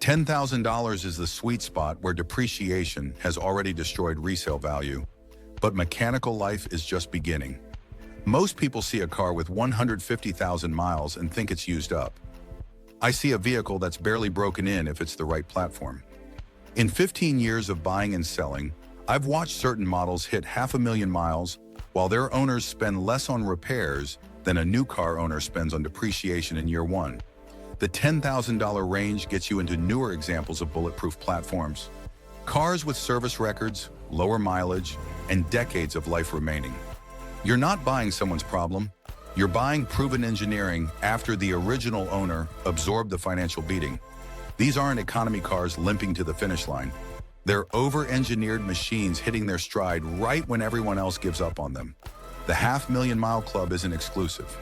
$10,000 is the sweet spot where depreciation has already destroyed resale value, but mechanical life is just beginning. Most people see a car with 150,000 miles and think it's used up. I see a vehicle that's barely broken in if it's the right platform. In 15 years of buying and selling, I've watched certain models hit 500,000 miles while their owners spend less on repairs than a new car owner spends on depreciation in year one. The $10,000 range gets you into newer examples of bulletproof platforms. Cars with service records, lower mileage, and decades of life remaining. You're not buying someone's problem. You're buying proven engineering after the original owner absorbed the financial beating. These aren't economy cars limping to the finish line. They're over-engineered machines hitting their stride right when everyone else gives up on them. The 500,000 Mile Club isn't exclusive.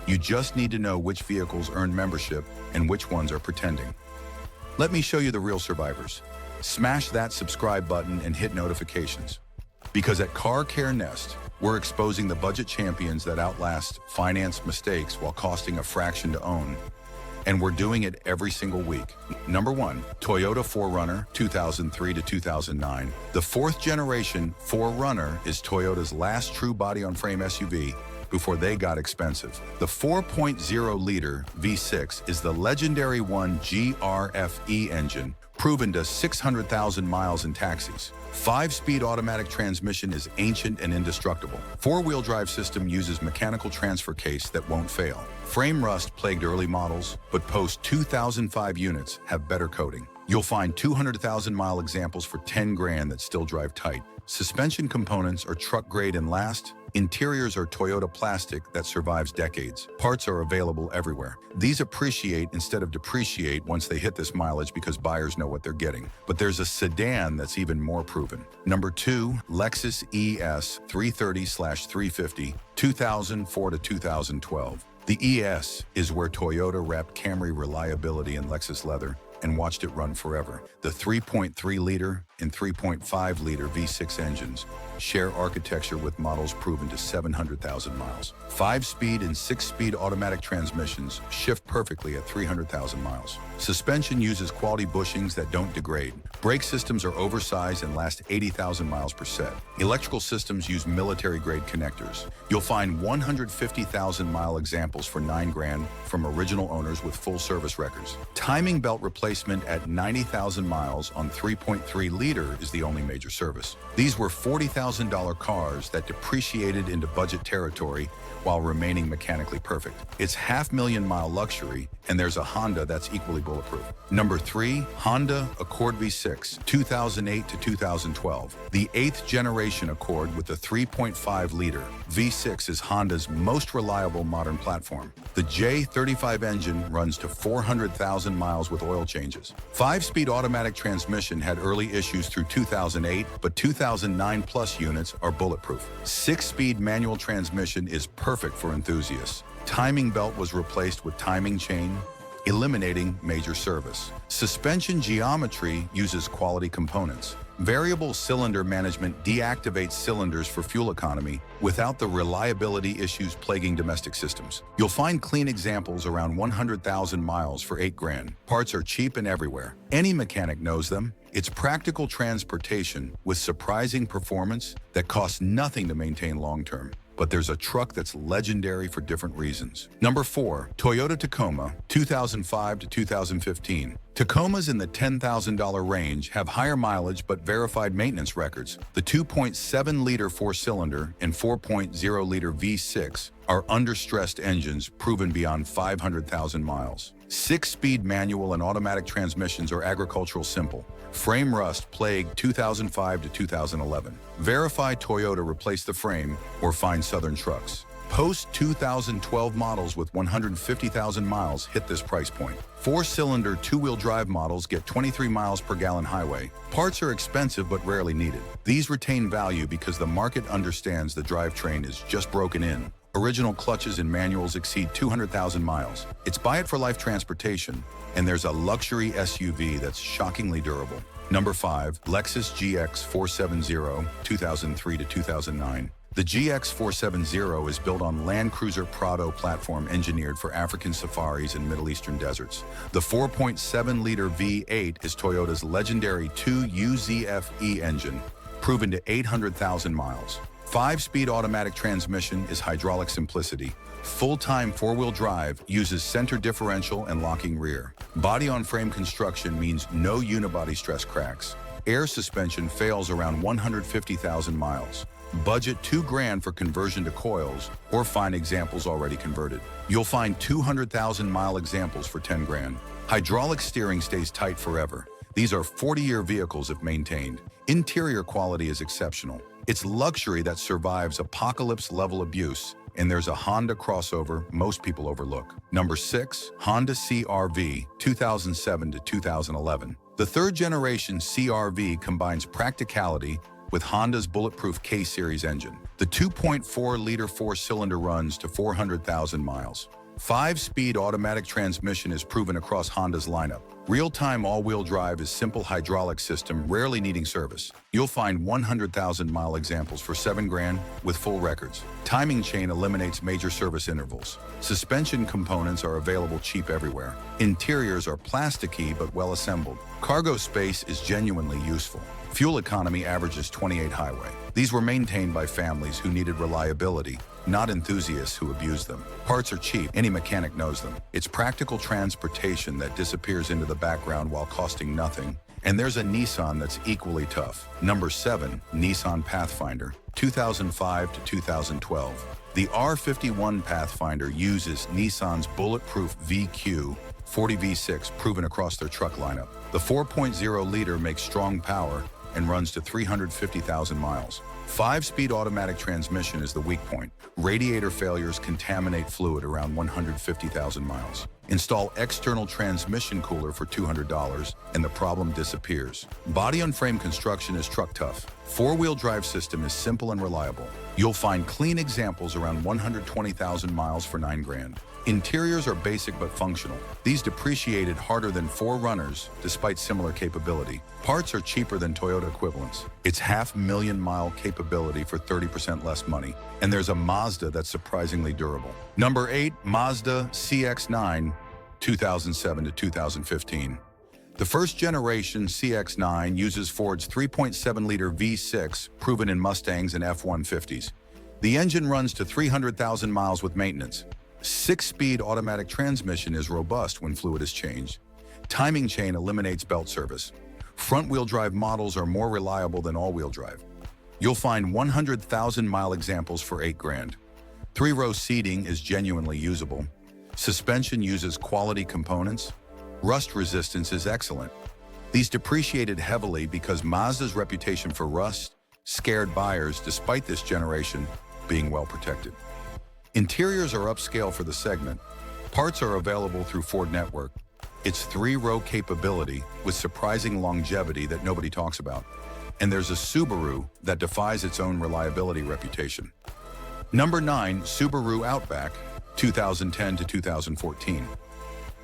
You just need to know which vehicles earn membership and which ones are pretending. Let me show you the real survivors. Smash that subscribe button and hit notifications. Because at Car Care Nest, we're exposing the budget champions that outlast finance mistakes while costing a fraction to own. And we're doing it every single week. Number 1, Toyota 4Runner 2003 to 2009. The 4th generation 4Runner is Toyota's last true body-on-frame SUV before they got expensive. The 4.0-liter V6 is the legendary 1GRFE engine, proven to 600,000 miles in taxis. 5-speed automatic transmission is ancient and indestructible. 4-wheel drive system uses mechanical transfer case that won't fail. Frame rust plagued early models, but post-2005 units have better coating. You'll find 200,000-mile examples for 10 grand that still drive tight. Suspension components are truck grade and last. Interiors are Toyota plastic that survives decades. Parts are available everywhere. These appreciate instead of depreciate once they hit this mileage because buyers know what they're getting. But there's a sedan that's even more proven. Number 2, Lexus ES 330/350, 2004 to 2012. The ES is where Toyota wrapped Camry reliability in Lexus leather and watched it run forever. The 3.3-liter and 3.5-liter V6 engines share architecture with models proven to 700,000 miles. 5-speed and 6-speed automatic transmissions shift perfectly at 300,000 miles. Suspension uses quality bushings that don't degrade. Brake systems are oversized and last 80,000 miles per set. Electrical systems use military-grade connectors. You'll find 150,000-mile examples for 9 grand from original owners with full service records. Timing belt replacement at 90,000 miles on 3.3-liter is the only major service. These were $40,000 cars that depreciated into budget territory while remaining mechanically perfect. It's 500,000-mile luxury, and there's a Honda that's equally bulletproof. Number 3, Honda Accord V6, 2008 to 2012. The 8th generation Accord with the 3.5-liter V6 is Honda's most reliable modern platform. The J35 engine runs to 400,000 miles with oil changes. 5-speed automatic transmission had early issues through 2008, but 2009 plus units are bulletproof. 6-speed manual transmission is perfect for enthusiasts. Timing belt was replaced with timing chain, eliminating major service. Suspension geometry uses quality components. Variable cylinder management deactivates cylinders for fuel economy without the reliability issues plaguing domestic systems. You'll find clean examples around 100,000 miles for 8 grand. Parts are cheap and everywhere. Any mechanic knows them. It's practical transportation with surprising performance that costs nothing to maintain long-term. But there's a truck that's legendary for different reasons. Number 4, Toyota Tacoma, 2005 to 2015. Tacomas in the $10,000 range have higher mileage but verified maintenance records. The 2.7-liter 4-cylinder and 4.0-liter V6 are under-stressed engines proven beyond 500,000 miles. 6-speed manual and automatic transmissions are agricultural simple. Frame rust plagued 2005 to 2011. Verify Toyota replaced the frame or find Southern trucks. Post-2012 models with 150,000 miles hit this price point. 4-cylinder 2-wheel drive models get 23 miles per gallon highway. Parts are expensive but rarely needed. These retain value because the market understands the drivetrain is just broken in. Original clutches and manuals exceed 200,000 miles. It's buy-it-for-life transportation, and there's a luxury SUV that's shockingly durable. Number 5, Lexus GX 470, 2003 to 2009. The GX470 is built on Land Cruiser Prado platform engineered for African safaris and Middle Eastern deserts. The 4.7-liter V8 is Toyota's legendary 2UZF-E engine, proven to 800,000 miles. 5-speed automatic transmission is hydraulic simplicity. Full-time four-wheel drive uses center differential and locking rear. Body-on-frame construction means no unibody stress cracks. Air suspension fails around 150,000 miles. Budget $2,000 for conversion to coils, or find examples already converted. You'll find 200,000-mile examples for $10,000. Hydraulic steering stays tight forever. These are 40-year vehicles if maintained. Interior quality is exceptional. It's luxury that survives apocalypse-level abuse, and there's a Honda crossover most people overlook. Number 6, Honda CR-V, 2007 to 2011. The third-generation CR-V combines practicality with Honda's bulletproof K-Series engine. The 2.4-liter four-cylinder runs to 400,000 miles. 5-speed automatic transmission is proven across Honda's lineup. Real-time all-wheel drive is simple hydraulic system, rarely needing service. You'll find 100,000-mile examples for $7,000 with full records. Timing chain eliminates major service intervals. Suspension components are available cheap everywhere. Interiors are plasticky but well assembled. Cargo space is genuinely useful. Fuel economy averages 28 highway. These were maintained by families who needed reliability, not enthusiasts who abuse them. Parts are cheap, any mechanic knows them. It's practical transportation that disappears into the background while costing nothing. And there's a Nissan that's equally tough. Number 7, Nissan Pathfinder, 2005 to 2012. The R51 Pathfinder uses Nissan's bulletproof VQ 40 V6 proven across their truck lineup. The 4.0-liter makes strong power and runs to 350,000 miles. 5-speed automatic transmission is the weak point. Radiator failures contaminate fluid around 150,000 miles. Install external transmission cooler for $200 and the problem disappears. Body-on-frame construction is truck tough. 4-wheel drive system is simple and reliable. You'll find clean examples around 120,000 miles for $9,000. Interiors are basic but functional. These depreciated harder than 4Runners despite similar capability. Parts are cheaper than Toyota equivalents. It's 500,000-mile capability for 30% less money. And there's a Mazda that's surprisingly durable. Number 8, Mazda CX-9, 2007 to 2015. The first-generation CX-9 uses Ford's 3.7-liter V6, proven in Mustangs and F-150s. The engine runs to 300,000 miles with maintenance. 6-speed automatic transmission is robust when fluid is changed. Timing chain eliminates belt service. Front-wheel drive models are more reliable than all-wheel drive. You'll find 100,000-mile examples for $8,000. 3-row seating is genuinely usable. Suspension uses quality components. Rust resistance is excellent. These depreciated heavily because Mazda's reputation for rust scared buyers despite this generation being well protected. Interiors are upscale for the segment. Parts are available through Ford Network. It's 3-row capability with surprising longevity that nobody talks about. And there's a Subaru that defies its own reliability reputation. Number 9, Subaru Outback, 2010 to 2014.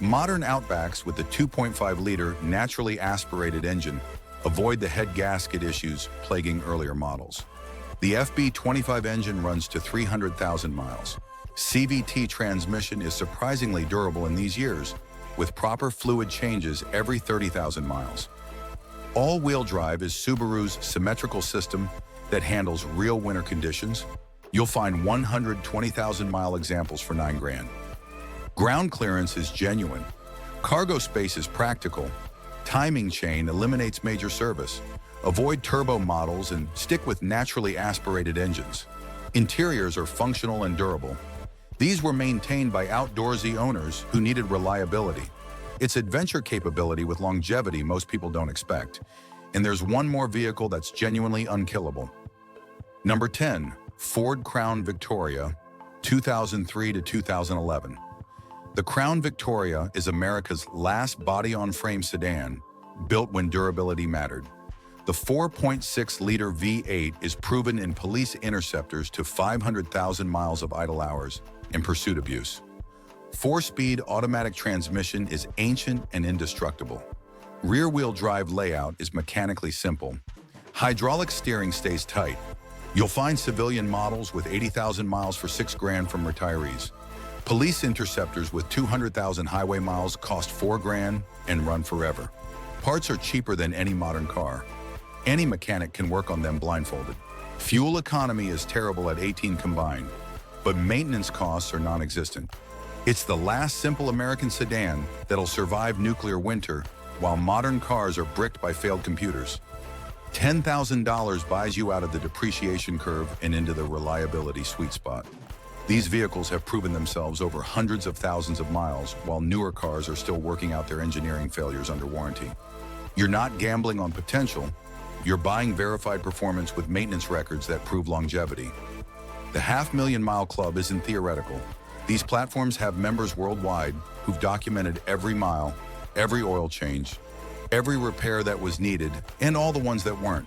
Modern Outbacks with the 2.5-liter naturally aspirated engine avoid the head gasket issues plaguing earlier models. The FB25 engine runs to 300,000 miles. CVT transmission is surprisingly durable in these years, with proper fluid changes every 30,000 miles. All-wheel drive is Subaru's symmetrical system that handles real winter conditions. You'll find 120,000-mile examples for $9,000. Ground clearance is genuine. Cargo space is practical. Timing chain eliminates major service. Avoid turbo models and stick with naturally aspirated engines. Interiors are functional and durable. These were maintained by outdoorsy owners who needed reliability. It's adventure capability with longevity most people don't expect. And there's one more vehicle that's genuinely unkillable. Number 10, Ford Crown Victoria, 2003 to 2011. The Crown Victoria is America's last body-on-frame sedan, built when durability mattered. The 4.6-liter V8 is proven in police interceptors to 500,000 miles of idle hours in pursuit abuse. 4-speed automatic transmission is ancient and indestructible. Rear-wheel drive layout is mechanically simple. Hydraulic steering stays tight. You'll find civilian models with 80,000 miles for $6,000 from retirees. Police interceptors with 200,000 highway miles cost $4,000 and run forever. Parts are cheaper than any modern car. Any mechanic can work on them blindfolded. Fuel economy is terrible at 18 combined, but maintenance costs are non-existent. It's the last simple American sedan that'll survive nuclear winter while modern cars are bricked by failed computers. $10,000 buys you out of the depreciation curve and into the reliability sweet spot. These vehicles have proven themselves over hundreds of thousands of miles, while newer cars are still working out their engineering failures under warranty. You're not gambling on potential, you're buying verified performance with maintenance records that prove longevity. The 500,000 Mile Club isn't theoretical. These platforms have members worldwide who've documented every mile, every oil change, every repair that was needed, and all the ones that weren't.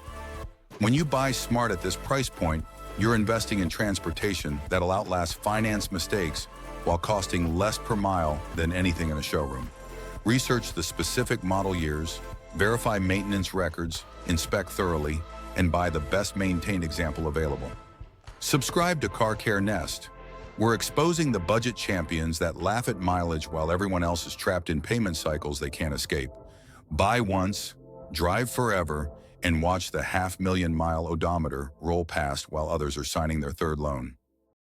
When you buy smart at this price point, you're investing in transportation that'll outlast finance mistakes while costing less per mile than anything in a showroom. Research the specific model years, verify maintenance records, inspect thoroughly, and buy the best maintained example available. Subscribe to Car Care Nest. We're exposing the budget champions that laugh at mileage while everyone else is trapped in payment cycles they can't escape. Buy once, drive forever, and watch the 500,000 mile odometer roll past while others are signing their third loan.